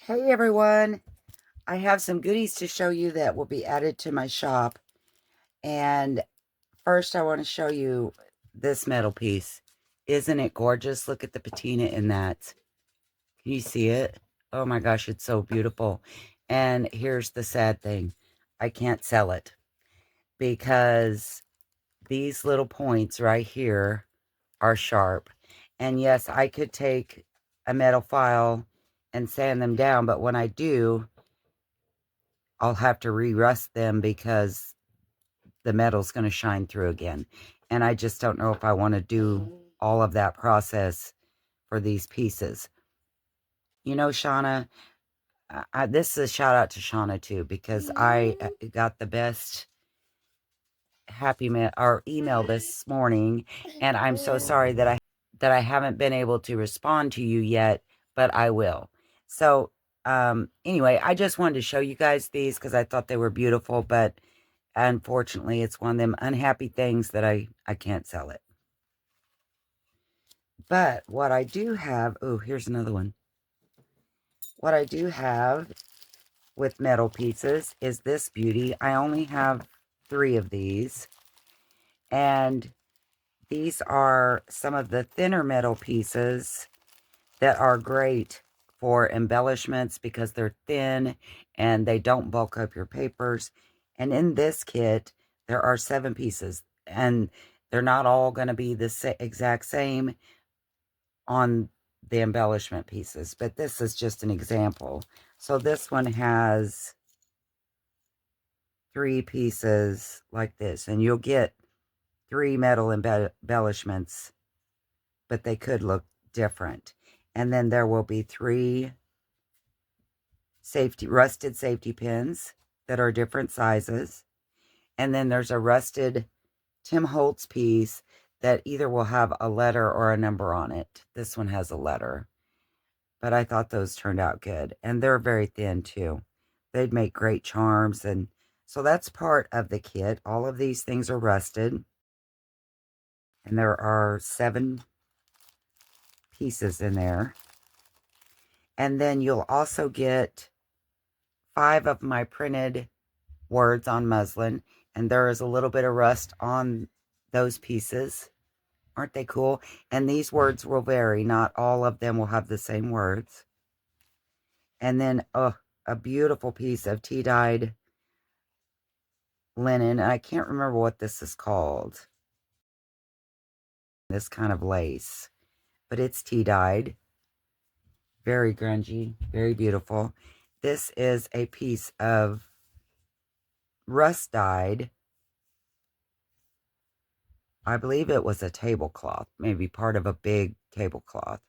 Hey everyone, I have some goodies to show you that will be added to my shop. And first I want to show you this metal piece. Isn't it gorgeous? Look at the patina in that. Can you see it? Oh my gosh, it's so beautiful. And here's the sad thing. I can't sell it because these little points right here are sharp. And yes, I could take a metal file and sand them down, but when I do, I'll have to re-rust them because the metal's going to shine through again. And I just don't know if I want to do all of that process for these pieces. You know, Shauna, this is a shout out to Shauna too, because I got the best happy mail or email this morning, and I'm so sorry that I haven't been able to respond to you yet, but I will. So anyway, I just wanted to show you guys these because I thought they were beautiful, but unfortunately, it's one of them unhappy things that I can't sell it. But what I do have, oh, here's another one. What I do have with metal pieces is this beauty. I only have 3 of these. And these are some of the thinner metal pieces that are great for embellishments because they're thin and they don't bulk up your papers. And in this kit, there are 7 pieces, and they're not all going to be the exact same on the embellishment pieces, but this is just an example. So this one has 3 pieces like this, and you'll get 3 metal embellishments, but they could look different. And then there will be 3 rusted safety pins that are different sizes. And then there's a rusted Tim Holtz piece that either will have a letter or a number on it. This one has a letter, but I thought those turned out good. And they're very thin too. They'd make great charms. And so that's part of the kit. All of these things are rusted. And there are 7 pieces in there. And then you'll also get 5 of my printed words on muslin, and there is a little bit of rust on those pieces. Aren't they cool? And these words will vary. Not all of them will have the same words. And then a beautiful piece of tea-dyed linen. I can't remember what this is called. This kind of lace. But it's tea-dyed. Very grungy. Very beautiful. This is a piece of rust-dyed, I believe it was a tablecloth, maybe part of a big tablecloth.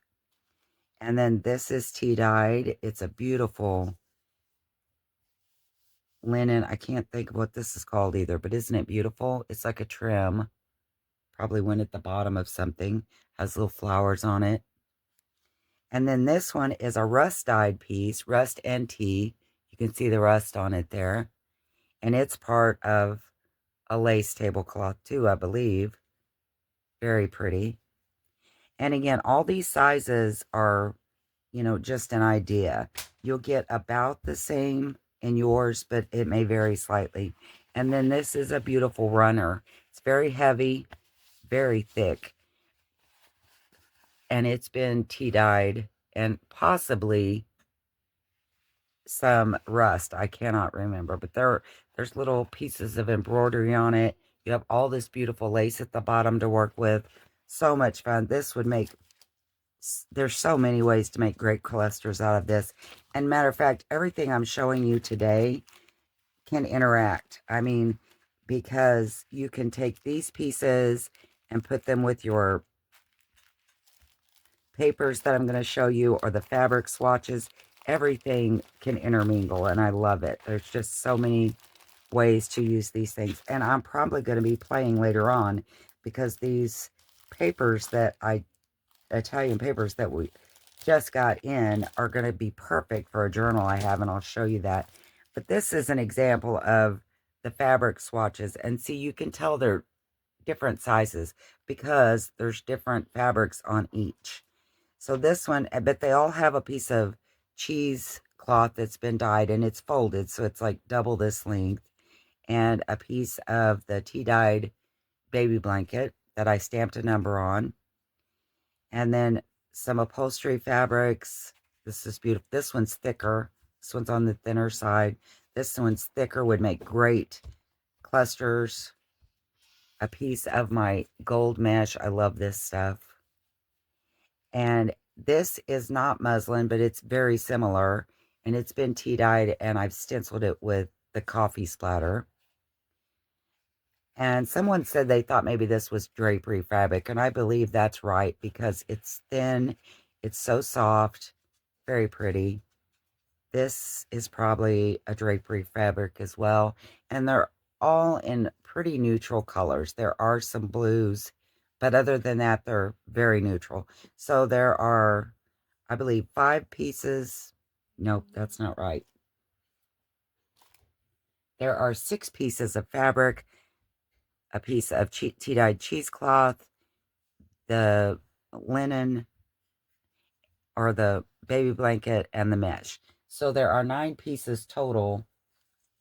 And then this is tea-dyed. It's a beautiful linen. I can't think of what this is called either, but isn't it beautiful? It's like a trim. Probably went at the bottom of something. Has little flowers on it. And then this one is a rust-dyed piece, rust and tea. You can see the rust on it there. And it's part of a lace tablecloth too, I believe. Very pretty. And again, all these sizes are, you know, just an idea. You'll get about the same in yours, but it may vary slightly. And then this is a beautiful runner. It's very heavy, very thick. And it's been tea-dyed and possibly some rust. I cannot remember, but there's little pieces of embroidery on it. You have all this beautiful lace at the bottom to work with. So much fun. This would make, there's so many ways to make great clusters out of this. And matter of fact, everything I'm showing you today can interact. I mean, because you can take these pieces and put them with your papers that I'm going to show you, or the fabric swatches. Everything can intermingle, and I love it. There's just so many ways to use these things. And I'm probably going to be playing later on, because these papers that Italian papers that we just got in are going to be perfect for a journal I have, and I'll show you that. But this is an example of the fabric swatches. And see, you can tell they're different sizes because there's different fabrics on each. So this one, but they all have a piece of cheese cloth that's been dyed, and it's folded, so it's like double this length, and a piece of the tea-dyed baby blanket that I stamped a number on, and then some upholstery fabrics. This is beautiful. This one's thicker. This one's on the thinner side. This one's thicker, would make great clusters. A piece of my gold mesh. I love this stuff. And this is not muslin, but it's very similar. And it's been tea-dyed, and I've stenciled it with the coffee splatter. And someone said they thought maybe this was drapery fabric, and I believe that's right because it's thin, it's so soft, very pretty. This is probably a drapery fabric as well, and they're all in pretty neutral colors. There are some blues, but other than that, they're very neutral. So there are, I believe, 5 pieces. Nope, that's not right. There are 6 pieces of fabric, a piece of tea-dyed cheesecloth, the linen or the baby blanket, and the mesh. So there are 9 pieces total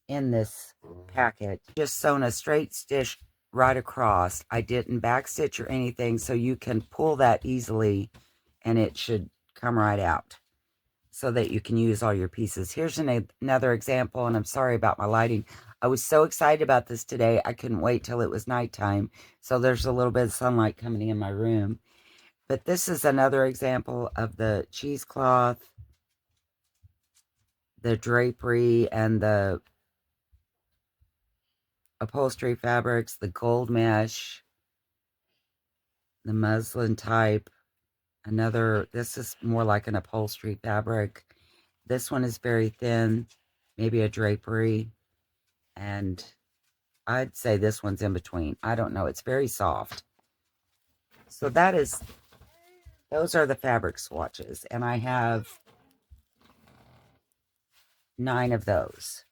in this packet. Just sewn a straight stitch right across. I didn't backstitch or anything, so you can pull that easily and it should come right out so that you can use all your pieces. Here's another example, and I'm sorry about my lighting. I was so excited about this today, I couldn't wait till it was nighttime. So there's a little bit of sunlight coming in my room. But this is another example of the cheesecloth, the drapery, and the upholstery fabrics, the gold mesh, the muslin type. This is more like an upholstery fabric. This one is very thin, maybe a drapery. And I'd say this one's in between. I don't know. It's very soft. So those are the fabric swatches. And I have 9 of those.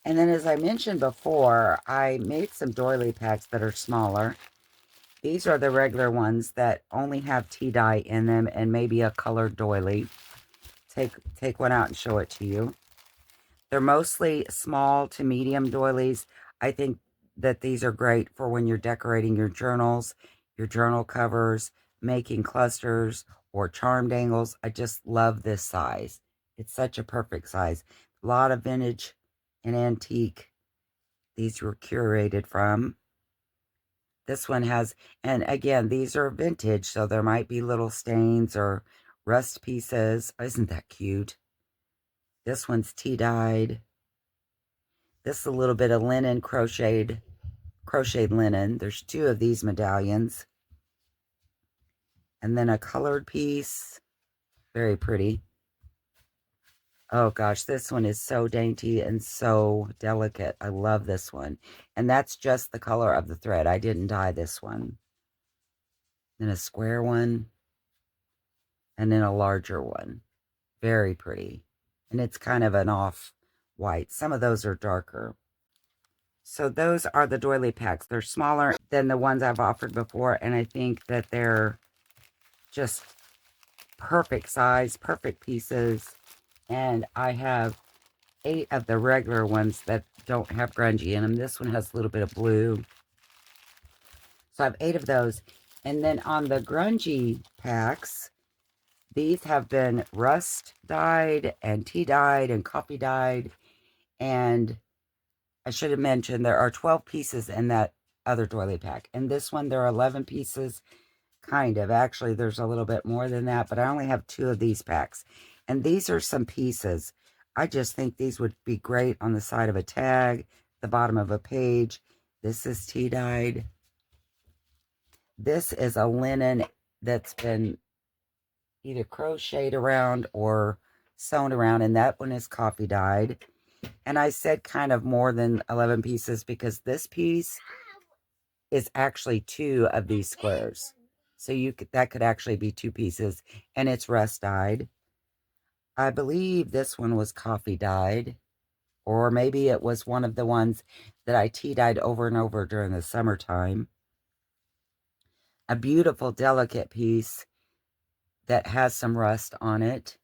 And then, as I mentioned before, I made some doily packs that are smaller. These are the regular ones that only have tea dye in them and maybe a colored doily. Take one out and show it to you. They're mostly small to medium doilies. I think that these are great for when you're decorating your journals, your journal covers, making clusters, or charm dangles. I just love this size. It's such a perfect size. A lot of vintage and antique. These were curated from. This one has, and again, these are vintage, so there might be little stains or rust pieces. Isn't that cute? This one's tea-dyed. This is a little bit of linen, crocheted linen. There's 2 of these medallions. And then a colored piece. Very pretty. Oh gosh, this one is so dainty and so delicate. I love this one. And that's just the color of the thread. I didn't dye this one. Then a square one. And then a larger one. Very pretty. And it's kind of an off-white. Some of those are darker. So those are the doily packs. They're smaller than the ones I've offered before. And I think that they're just perfect size, perfect pieces. And I have 8 of the regular ones that don't have grungy in them. This one has a little bit of blue. So I have 8 of those. And then on the grungy packs, these have been rust dyed and tea dyed and coffee dyed. And I should have mentioned there are 12 pieces in that other doily pack. And this one, there are 11 pieces. Kind of. Actually, there's a little bit more than that, but I only have 2 of these packs. And these are some pieces. I just think these would be great on the side of a tag, the bottom of a page. This is tea-dyed. This is a linen that's been either crocheted around or sewn around, and that one is coffee dyed. And I said kind of more than 11 pieces because this piece is actually 2 of these squares. So that could actually be 2 pieces, and it's rust dyed. I believe this one was coffee dyed, or maybe it was one of the ones that I tea dyed over and over during the summertime. A beautiful, delicate piece that has some rust on it.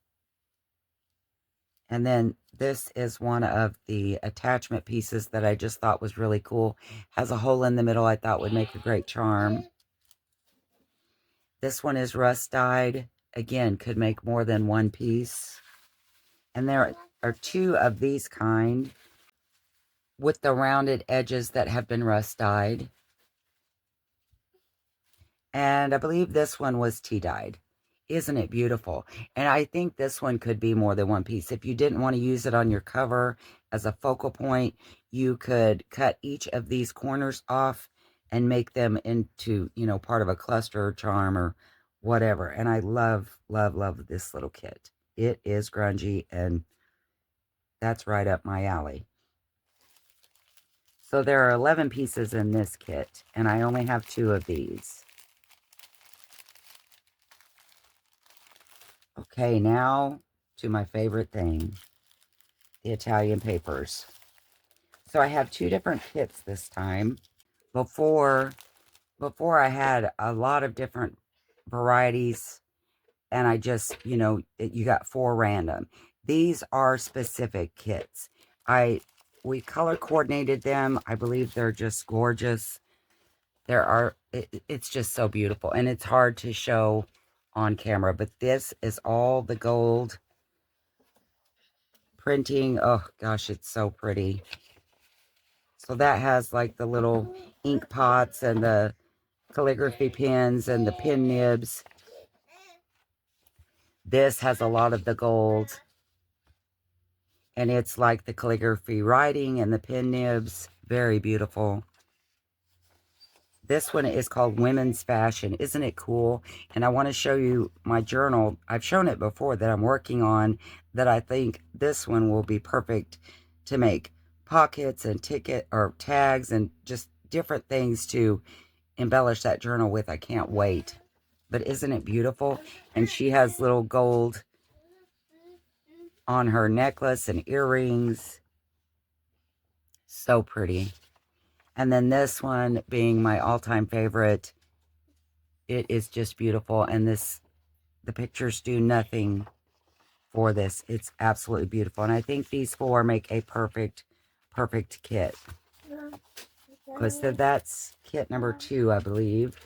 And then this is one of the attachment pieces that I just thought was really cool. Has a hole in the middle I thought would make a great charm. This one is rust dyed. Again, could make more than one piece. And there are two of these kind with the rounded edges that have been rust dyed. And I believe this one was tea dyed. Isn't it beautiful? And I think this one could be more than one piece. If you didn't want to use it on your cover as a focal point, you could cut each of these corners off and make them into, you know, part of a cluster or charm or whatever. And I love, love, love this little kit. It is grungy, and that's right up my alley. So there are 11 pieces in this kit, and I only have 2 of these. Okay, now to my favorite thing, the Italian papers. So I have 2 different kits this time. Before I had a lot of different varieties, and I just, you know, you got 4 random. These are specific kits. We color coordinated them. I believe they're just gorgeous. It's just so beautiful, and it's hard to show on camera, but this is all the gold printing. Oh gosh, it's so pretty. So that has like the little ink pots and the calligraphy pens and the pen nibs. This has a lot of the gold, and it's like the calligraphy writing and the pen nibs. Very beautiful. This one is called Women's Fashion. Isn't it cool? And I want to show you my journal. I've shown it before that I'm working on, that I think this one will be perfect to make pockets and ticket or tags and just different things to embellish that journal with. I can't wait. But isn't it beautiful? And she has little gold on her necklace and earrings. So pretty. And then this one being my all-time favorite. It is just beautiful. And the pictures do nothing for this. It's absolutely beautiful. And I think these 4 make a perfect kit. Because that's kit number 2, I believe.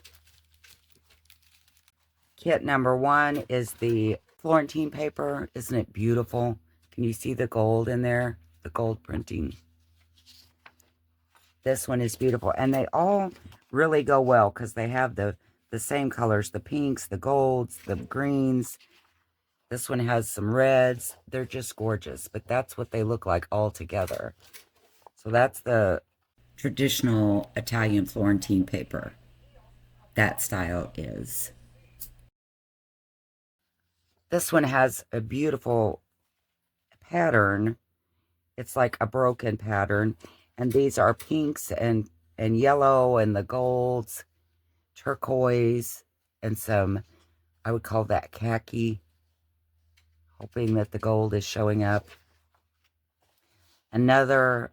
Kit number 1 is the Florentine paper. Isn't it beautiful? Can you see the gold in there? The gold printing. This one is beautiful. And they all really go well because they have the same colors. The pinks, the golds, the greens. This one has some reds. They're just gorgeous. But that's what they look like all together. So that's the traditional Italian Florentine paper. That style is. This one has a beautiful pattern. It's like a broken pattern. And these are pinks and yellow and the golds, turquoise, and some, I would call that khaki. Hoping that the gold is showing up. Another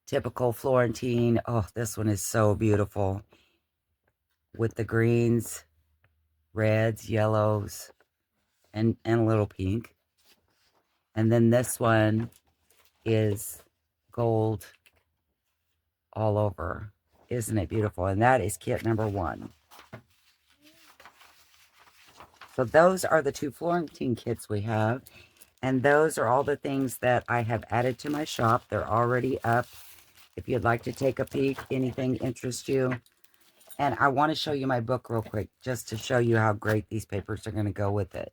typical Florentine. Oh, this one is so beautiful. With the greens, reds, yellows, and a little pink. And then this one is gold all over. Isn't it beautiful? And that is kit number 1. So those are the 2 Florentine kits we have. And those are all the things that I have added to my shop. They're already up. If you'd like to take a peek, anything interests you. And I want to show you my book real quick, just to show you how great these papers are going to go with it.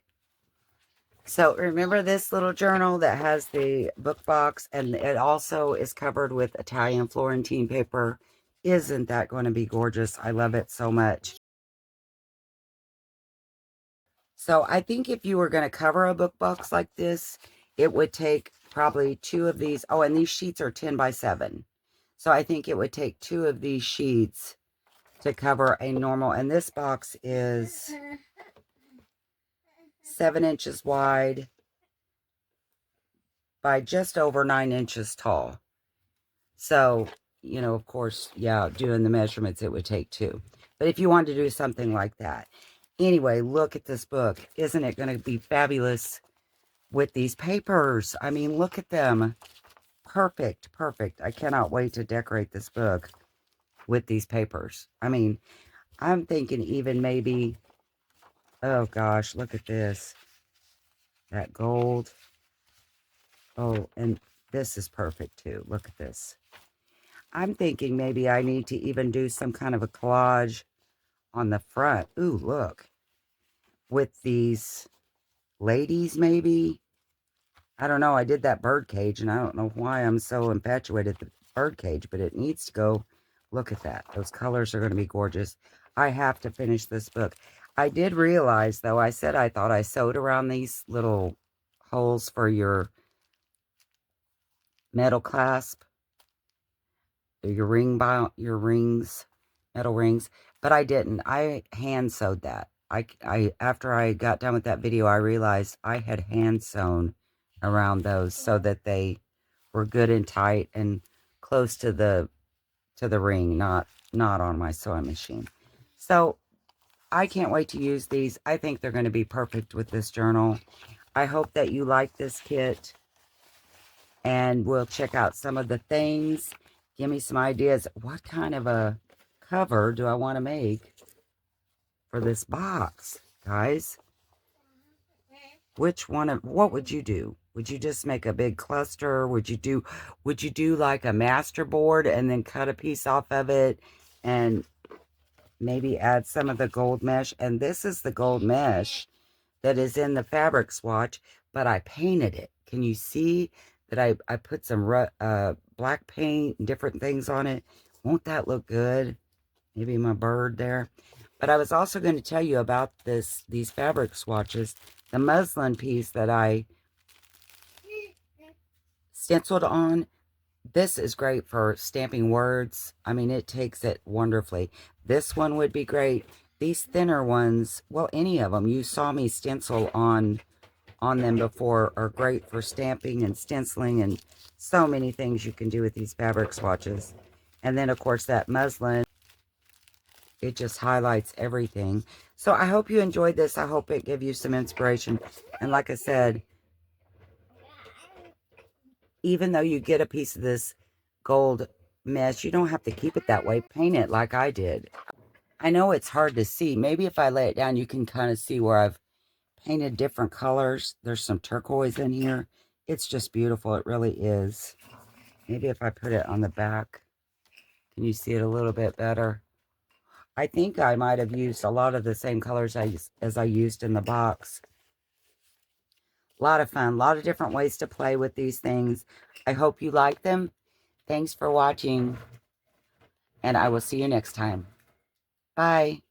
So remember this little journal that has the book box, and it also is covered with Italian Florentine paper. Isn't that going to be gorgeous? I love it so much. So I think if you were going to cover a book box like this, it would take probably 2 of these. Oh, and these sheets are 10 by 7. So I think it would take 2 of these sheets to cover a normal. And this box is 7 inches wide by just over 9 inches tall. So, you know, of course, yeah, doing the measurements, it would take 2. But if you wanted to do something like that. Anyway, look at this book. Isn't it going to be fabulous with these papers? I mean, look at them. Perfect, perfect. I cannot wait to decorate this book with these papers. I mean, I'm thinking even maybe, oh gosh, look at this. That gold. Oh, and this is perfect too. Look at this. I'm thinking maybe I need to even do some kind of a collage on the front. Ooh, look. With these ladies, maybe. I don't know. I did that bird cage, and I don't know why I'm so infatuated with the bird cage, but it needs to go. Look at that. Those colors are going to be gorgeous. I have to finish this book. I did realize, though, I said I thought I sewed around these little holes for your metal clasp, your your rings, metal rings, but I didn't. I hand sewed that. After I got done with that video, I realized I had hand sewn around those so that they were good and tight and close to the ring, not on my sewing machine. So I can't wait to use these. I think they're going to be perfect with this journal. I hope that you like this kit, and we'll check out some of the things. Give me some ideas. What kind of a cover do I want to make for this box, guys? What would you do? Would you just make a big cluster? Would you do like a master board and then cut a piece off of it and maybe add some of the gold mesh? And this is the gold mesh that is in the fabric swatch, but I painted it. Can you see that I put some black paint and different things on it? Won't that look good? Maybe my bird there. But I was also going to tell you about these fabric swatches. The muslin piece that I stenciled on, this is great for stamping words. I mean, it takes it wonderfully. This one would be great. These thinner ones, well, any of them, you saw me stencil on them before, are great for stamping and stenciling and so many things you can do with these fabric swatches. And then, of course, that muslin, it just highlights everything. So I hope you enjoyed this. I hope it gave you some inspiration. And like I said, even though you get a piece of this gold mesh, you don't have to keep it that way. Paint it like I did. I know it's hard to see. Maybe if I lay it down, you can kind of see where I've painted different colors. There's some turquoise in here. It's just beautiful. It really is. Maybe if I put it on the back, can you see it a little bit better? I think I might have used a lot of the same colors as I used in the box. A lot of fun. A lot of different ways to play with these things. I hope you like them. Thanks for watching, and I will see you next time. Bye.